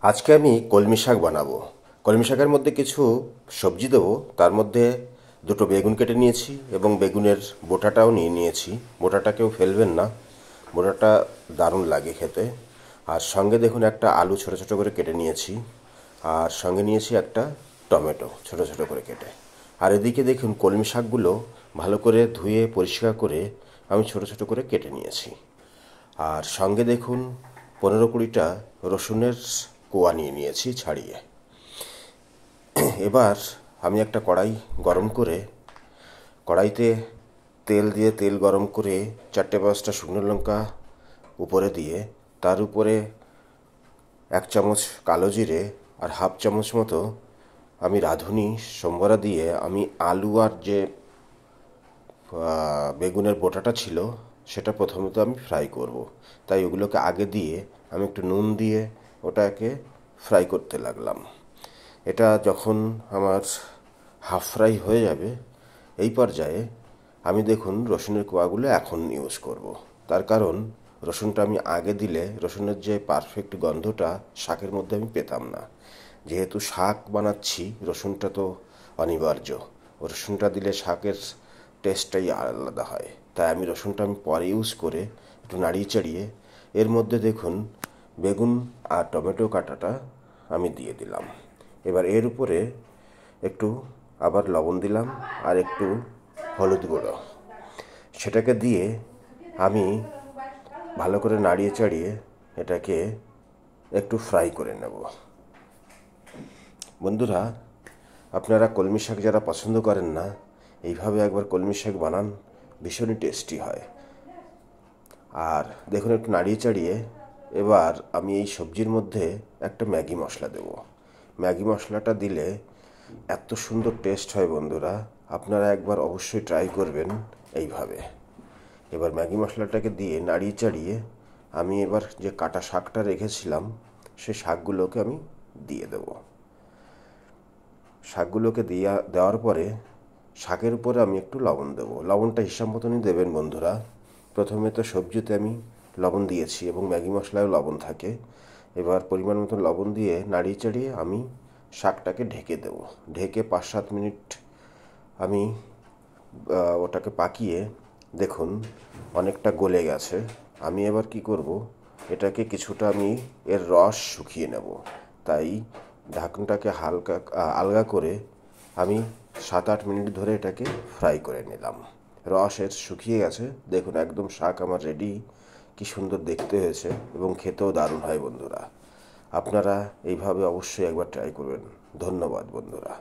আজকে আমি কলমি শাক বানাবো। কলমি শাকের মধ্যে কিছু সবজি দেবো। তার মধ্যে দুটো বেগুন কেটে নিয়েছি এবং বেগুনের বোটাটাও নিয়ে নিয়েছি। বোটাটাকেও ফেলবেন না, বোটাটা দারুণ লাগে খেতে। আর সঙ্গে দেখুন একটা আলু ছোটো ছোটো করে কেটে নিয়েছি। আর সঙ্গে নিয়েছি একটা টমেটো ছোটো ছোটো করে কেটে। আর এদিকে দেখুন কলমি শাকগুলো ভালো করে ধুয়ে পরিষ্কার করে আমি ছোটো ছোটো করে কেটে নিয়েছি। আর সঙ্গে দেখুন 15-20টা রসুনের কোয়া নিয়ে নিয়েছি ছাড়িয়ে। এবার আমি একটা কড়াই গরম করে কড়াইতে তেল দিয়ে তেল গরম করে 4-5টা শুকনো লঙ্কা উপরে দিয়ে তার উপরে 1 চামচ কালো জিরে আর হাফ চামচ মতো আমি রাঁধুনি সম্বরা দিয়ে আমি আলু আর যে বেগুনের বোটাটা ছিল সেটা প্রথমত আমি ফ্রাই করব। তাই ওগুলোকে আগে দিয়ে আমি একটু নুন দিয়ে ওটাকে ফ্রাই করতে লাগলাম। এটা যখন আমার হাফ ফ্রাই হয়ে যাবে এই পর্যায়ে আমি দেখুন রসুনের কোয়াগুলো এখন ইউজ করব। তার কারণ রসুনটা আমি আগে দিলে রসুনের যে পারফেক্ট গন্ধটা শাকের মধ্যে আমি পেতাম না। যেহেতু শাক বানাচ্ছি রসুনটা তো অনিবার্য, রসুনটা দিলে শাকের টেস্টটাই আলাদা হয়। তাই আমি রসুনটা আমি পরে ইউজ করে একটু নাড়িয়ে চাড়িয়ে এর মধ্যে দেখুন বেগুন আর টমেটো কাটাটা আমি দিয়ে দিলাম। এবার এর উপরে একটু আবার লবণ দিলাম আর একটু হলুদ গুঁড়ো, সেটাকে দিয়ে আমি ভালো করে নাড়িয়ে চাড়িয়ে এটাকে একটু ফ্রাই করে নেব। বন্ধুরা, আপনারা কলমি শাক যারা পছন্দ করেন না এইভাবে একবার কলমি শাক বানান, ভীষণই টেস্টি হয়। আর দেখুন একটু নাড়িয়ে চাড়িয়ে এবার আমি এই সবজির মধ্যে একটা ম্যাগি মশলা দেব। ম্যাগি মশলাটা দিলে এত সুন্দর টেস্ট হয় বন্ধুরা, আপনারা একবার অবশ্যই ট্রাই করবেন এইভাবে। এবার ম্যাগি মশলাটাকে দিয়ে নাড়িয়ে চাড়িয়ে আমি এবার যে কাটা শাকটা রেখেছিলাম সেই শাকগুলোকে আমি দিয়ে দেব। শাকগুলোকে দেওয়ার পরে শাকের উপরে আমি একটু লবণ দেবো। লবণটা হিসাব মতনই দেবেন বন্ধুরা। প্রথমে তো সবজিতে আমি লবণ দিয়েছি এবং ম্যাগি মশলায়ও লবণ থাকে। এবার পরিমাণ মতো লবণ দিয়ে নাড়িয়ে চাড়িয়ে আমি শাকটাকে ঢেকে দেব। ঢেকে 5-7 মিনিট আমি ওটাকে পাকিয়ে দেখুন অনেকটা গলে গেছে। আমি এবার কি করব, এটাকে কিছুটা আমি এর রস শুকিয়ে নেব। তাই ঢাকনটাকে হালকা আলগা করে আমি 7-8 মিনিট ধরে এটাকে ফ্রাই করে নিলাম। রস এর শুকিয়ে গেছে, দেখুন একদম শাক আমার রেডি। কি সুন্দর দেখতে হয়েছে এবং খেতেও দারুণ হয় বন্ধুরা। আপনারা এইভাবে অবশ্যই একবার ট্রাই করবেন। ধন্যবাদ বন্ধুরা।